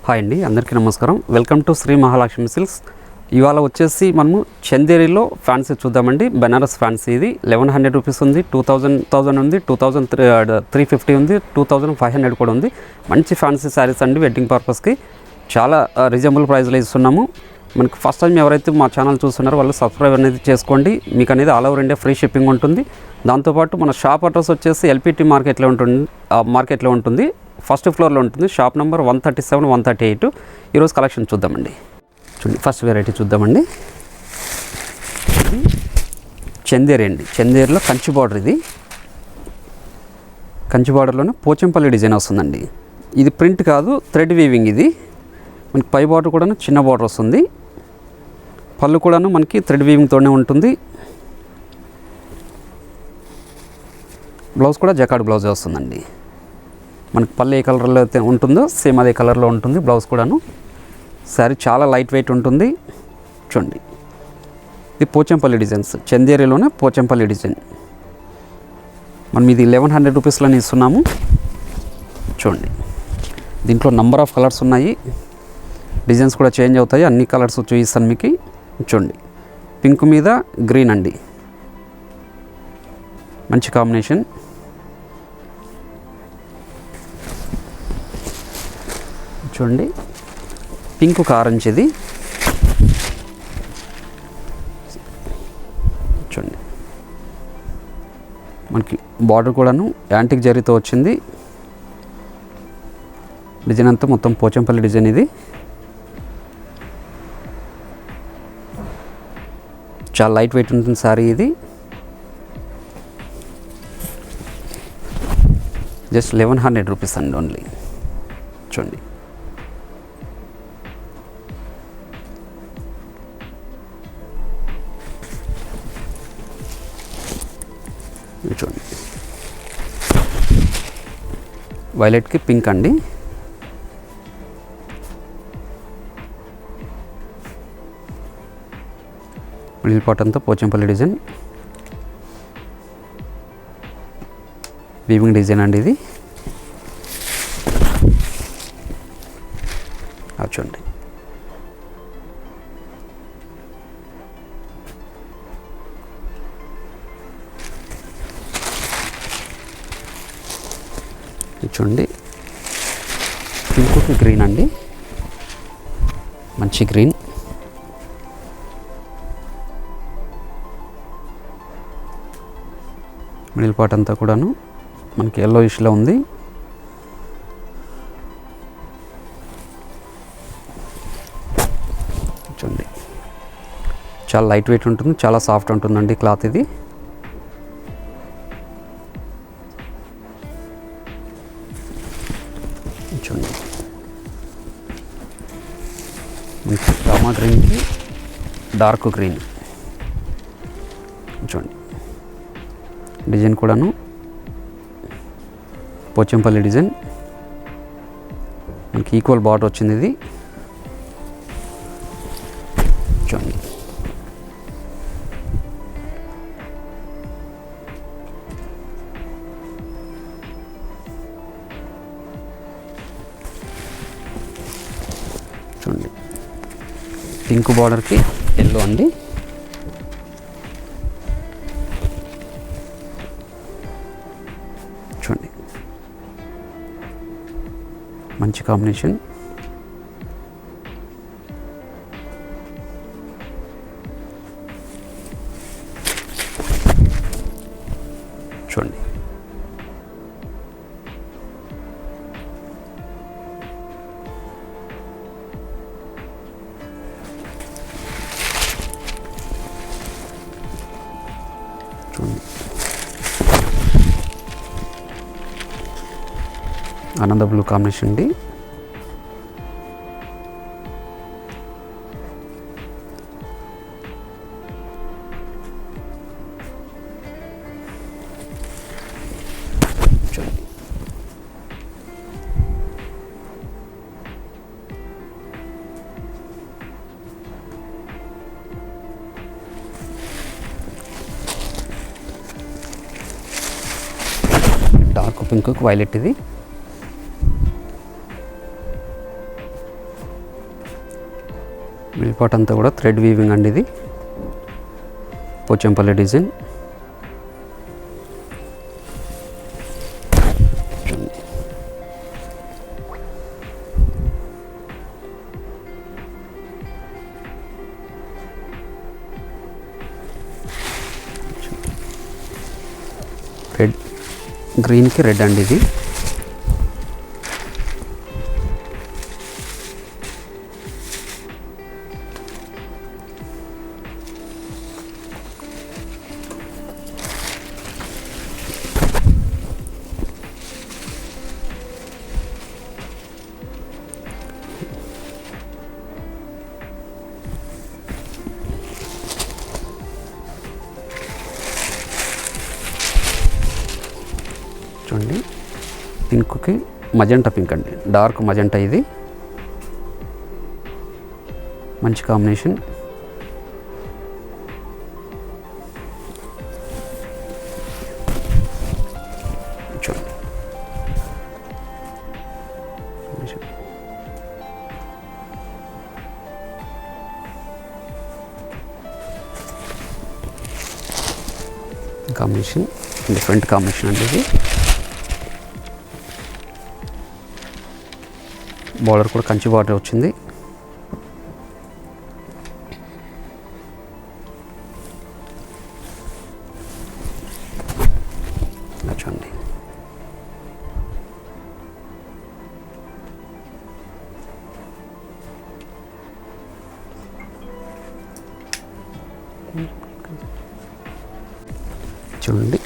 Hi అండి, అందరికీ నమస్కారం. Welcome to Sri Mahalakshmi silks. ఇవాళ వచ్చేసి మనము చందేరిలో ఫ్యాన్సీ చూద్దామండి. బెనారస్ ఫ్యాన్సీ ఇది 1100 రూపీస్ ఉంది, 2000 ఉంది, 2350 ఉంది, 2500 కూడా ఉంది. మంచి ఫ్యాన్సీ శారీస్ అండి. వెడ్డింగ్ పర్పస్కి చాలా రీజనబుల్ ప్రైస్లో ఇస్తున్నాము. మనకి ఫస్ట్ టైం ఎవరైతే మా ఛానల్ చూస్తున్నారో వాళ్ళు సబ్స్క్రైబ్ అనేది చేసుకోండి. మీకు అనేది all over India free shipping ఉంటుంది. దాంతోపాటు మన షాప్ అడ్రస్ వచ్చేసి ఎల్పిటి మార్కెట్లో ఉంటుంది. ఫస్ట్ ఫ్లోర్లో ఉంటుంది. Shop number 137, 138. ఈరోజు కలెక్షన్ చూద్దామండి. చూడండి, ఫస్ట్ వెరైటీ చూద్దామండి. చందేరి అండి. చందేరిలో కంచి బార్డర్. ఇది కంచి బార్డర్లోనే పోచంపల్లి డిజైన్ వస్తుందండి. ఇది ప్రింట్ కాదు, థ్రెడ్ వీవింగ్. ఇది మనకి పై బార్డర్ కూడా చిన్న బార్డర్ వస్తుంది. పళ్ళు కూడాను మనకి థ్రెడ్ వీవింగ్తోనే ఉంటుంది. బ్లౌజ్ కూడా జకాడ్ బ్లౌజ్ వస్తుందండి. మనకి పళ్ళు ఏ కలర్లో అయితే ఉంటుందో సేమ్ అదే కలర్లో ఉంటుంది బ్లౌజ్ కూడాను. శారీ చాలా లైట్ వెయిట్ ఉంటుంది. చూడండి, ఇది పోచంపల్లి డిజైన్స్. చందేరిలోనే పోచంపల్లి డిజైన్. మనం ఇది 1100 రూపీస్లోనే ఇస్తున్నాము. చూడండి, దీంట్లో నంబర్ ఆఫ్ కలర్స్ ఉన్నాయి. డిజైన్స్ కూడా చేంజ్ అవుతాయి. అన్ని కలర్స్ చూపిస్తాను మీకు. చూడండి, పింక్ మీద గ్రీన్ అండి, మంచి కాంబినేషన్. చూడండి, పింక్ ఆరెంజ్. ఇది చూడండి, మనకి బార్డర్ కూడాను యాంటిక్ జరీతో వచ్చింది. డిజైన్ అంతా మొత్తం పోచంపల్లి డిజైన్. ఇది చాలా లైట్ వెయిట్ ఉంటుంది శారీ. ఇది జస్ట్ 1100 రూపీస్ అండి ఓన్లీ. చూడండి, చూడండి, వైలెట్కి పింక్ అండి. మిడిల్ పార్ట్ అంతా పోచంపల్లి డిజైన్, వీవింగ్ డిజైన్ అండి. ఇది చూడండి, చూడండి, పింక్కి గ్రీన్ అండి, మంచి గ్రీన్. మిడిల్ పార్ట్ అంతా కూడాను మనకి ఎల్లో ఇష్లో ఉంది. చూడండి, చాలా లైట్ వెయిట్ ఉంటుంది, చాలా సాఫ్ట్ ఉంటుందండి క్లాత్. ఇది చూడండి, రామా గ్రీన్కి డార్క్ గ్రీన్. చూడండి, డిజైన్ కూడాను పోచంపల్లి డిజైన్. మనకి ఈక్వల్ బార్డర్ వచ్చింది. ఇది చూడండి, చూడండి, పింక్ బార్డర్కి ఎల్లో అండి. చూడండి, మంచి కాంబినేషన్. చూడండి, చూడండి, ఆనంద బ్లూ కాంబినేషన్ అండి. చూడండి, డార్క్ పింక్ వైలెట్. ఇది మిడిల్ పార్ట్ అంతా కూడా థ్రెడ్ వీవింగ్ అండి. ఇది పోచంపల్లి డిజైన్. రెడ్, గ్రీన్కి రెడ్ అండి ఇది. చూడండి, పింక్కి మజెంటా పింక్ అండి, డార్క్ మజెంటా. ఇది మంచి కాంబినేషన్. చూడండి, కాంబినేషన్ డిఫరెంట్ కాంబినేషన్ అండి. ఇది బార్డర్ కూడా కంచి బార్డర్ వచ్చింది. చూడండి, చూడండి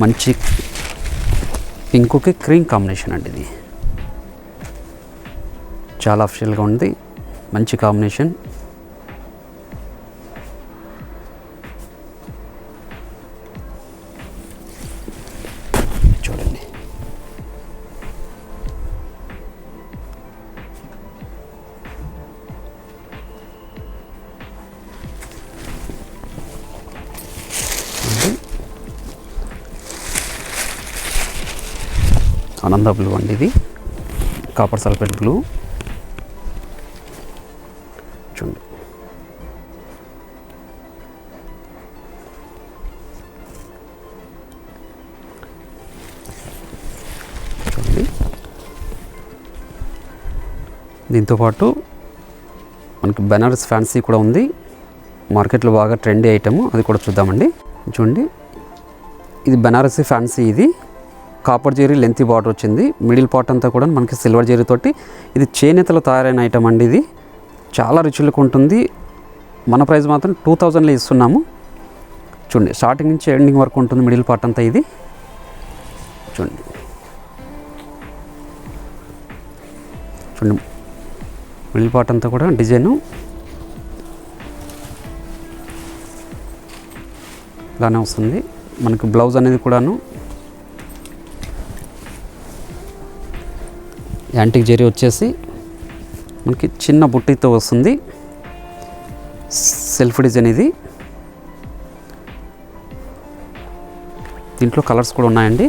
మంచి పింక్కి క్రీమ్ కాంబినేషన్ అండి. ఇది చాలా అఫిషియల్గా ఉంది, మంచి కాంబినేషన్. చూడండి, ఆనంద బ్లూ అండి. ఇది కాపర్ సల్ఫేట్ బ్లూ. చూడండి, చూడండి, దీంతోపాటు మనకి బెనారస్ ఫ్యాన్సీ కూడా ఉంది, మార్కెట్లో బాగా ట్రెండీ ఐటమ్. అది కూడా చూద్దామండి. చూడండి, ఇది బెనారసీ ఫ్యాన్సీ. ఇది కాపర్ జరీ లెంతీ బార్డర్ వచ్చింది. మిడిల్ పార్ట్ అంతా కూడా మనకి సిల్వర్ జరీ తోటి. ఇది చేనేతలో తయారైన ఐటమ్ అండి. ఇది చాలా రిచ్ లుక్ ఉంటుంది. మన ప్రైస్ మాత్రం 2000లో ఇస్తున్నాము. చూడండి, స్టార్టింగ్ నుంచి ఎండింగ్ వరకు ఉంటుంది మిడిల్ పార్ట్ అంతా. ఇది చూడండి, చూడండి మిడిల్ పార్ట్ అంతా కూడా డిజైను ఇలానే వస్తుంది. మనకి బ్లౌజ్ అనేది కూడాను యాంటిక్ జరీ వచ్చేసి మనకి చిన్న బుట్టితో వస్తుంది. సెల్ఫ్ డిజైన్ ఇది. దీంట్లో కలర్స్ కూడా ఉన్నాయండి.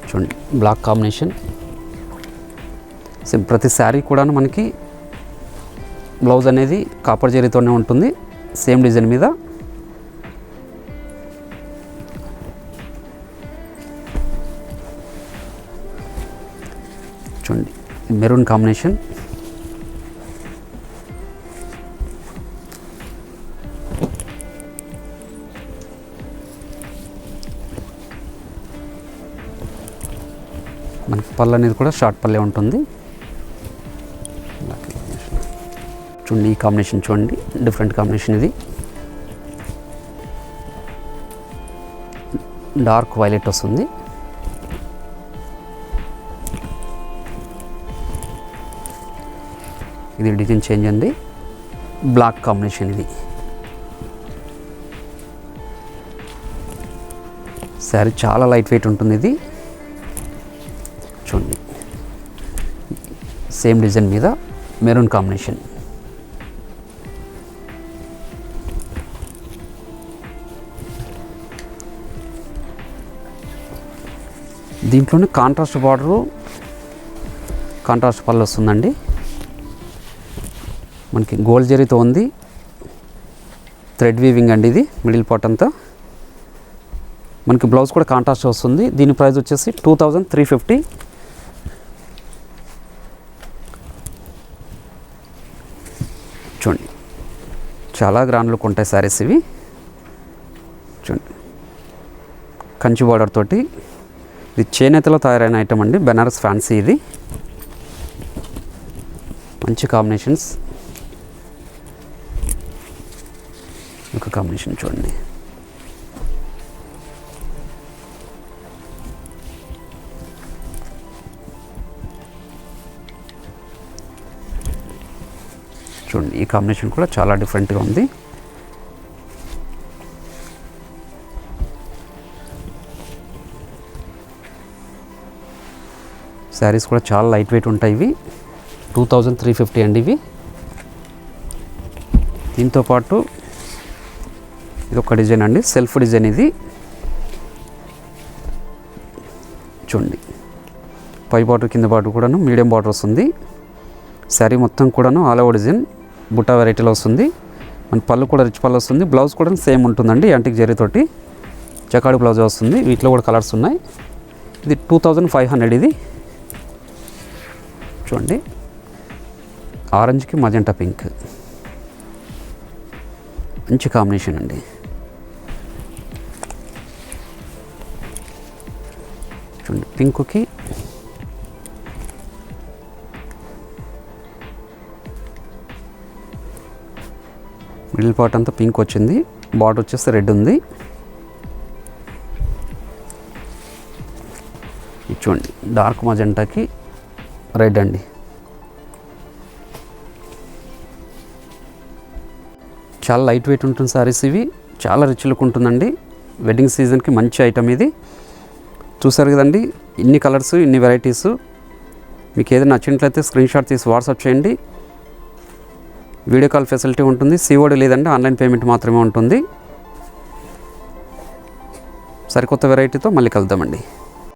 చూడండి, బ్లాక్ కాంబినేషన్. సేమ్ ప్రతి శారీ కూడాను మనకి బ్లౌజ్ అనేది కాపర్ జరీతోనే ఉంటుంది, సేమ్ డిజైన్ మీద. చూడండి, మెరూన్ కాంబినేషన్. మనకి పళ్ళు అనేది కూడా షార్ట్ పల్లె ఉంటుంది. చూడండి, ఈ కాంబినేషన్ చూడండి, డిఫరెంట్ కాంబినేషన్. ఇది డార్క్ వైలెట్ వస్తుంది. ఇది డిజైన్ చేంజ్ అండి, బ్లాక్ కాంబినేషన్. ఇది శారీ చాలా లైట్ వెయిట్ ఉంటుంది. ఇది చూడండి, సేమ్ డిజైన్ మీద మెరూన్ కాంబినేషన్. దీంట్లోనే కాంట్రాస్ట్ బార్డరు కాంట్రాస్ట్ పళ్ళు వస్తుందండి. మనకి గోల్డ్ జరీతో ఉంది, థ్రెడ్ వీవింగ్ అండి ఇది మిడిల్ పార్ట్ అంతా. మనకి బ్లౌజ్ కూడా కాంట్రాస్ట్ వస్తుంది. దీని ప్రైస్ వచ్చేసి 2350. చూడండి చాలా గ్రాండ్ లుక్ ఉంటాయి శారీస్ ఇవి. చూడండి కంచి బార్డర్ తోటి, ఇది చేనేతలో తయారైన ఐటమ్ అండి, బెనారస్ ఫ్యాన్సీ. ఇది మంచి కాంబినేషన్స్. ఒక కాంబినేషన్ చూడండి. చూడండి ఈ కాంబినేషన్ కూడా చాలా డిఫరెంట్గా ఉంది. శారీస్ కూడా చాలా లైట్ వెయిట్ ఉంటాయి. ఇవి 2350 అండి ఇవి. దీంతో పాటు ఇది ఒక డిజైన్ అండి, సెల్ఫ్ డిజైన్. ఇది చూడండి పై బార్డర్ కింద బార్డర్ కూడాను మీడియం బార్డర్ వస్తుంది. శారీ మొత్తం కూడాను ఆల్ ఓవర్ డిజైన్ బుట్టా వెరైటీలో వస్తుంది. మన పళ్ళు కూడా రిచ్ పళ్ళు వస్తుంది. బ్లౌజ్ కూడా సేమ్ ఉంటుందండి, యాంటిక్ జరీతోటి జకాడి బ్లౌజ్ వస్తుంది. వీటిలో కూడా కలర్స్ ఉన్నాయి. ఇది 2500. ఇది చూడండి ఆరెంజ్కి మజెంటా పింక్, మంచి కాంబినేషన్ అండి. చూడండి పింక్కి మిడిల్ పార్ట్ అంతా పింక్ వచ్చింది, బార్డర్ వచ్చేసి రెడ్ ఉంది. చూడండి డార్క్ మజెంటాకి రెడ్ అండి. చాలా లైట్ వెయిట్ ఉంటుంది సారీస్ ఇవి, చాలా రిచ్ లుక్ ఉంటుందండి. వెడ్డింగ్ సీజన్కి మంచి ఐటమ్ ఇది. చూసారు కదండి ఇన్ని కలర్స్, ఇన్ని వెరైటీస్. మీకు ఏదైనా నచ్చినట్లయితే స్క్రీన్ షాట్ తీసి వాట్సాప్ చేయండి. వీడియో కాల్ ఫెసిలిటీ ఉంటుంది. సిఓడి లేదండి, ఆన్లైన్ పేమెంట్ మాత్రమే ఉంటుంది. సరికొత్త వెరైటీతో మళ్ళీ కలుద్దామండి.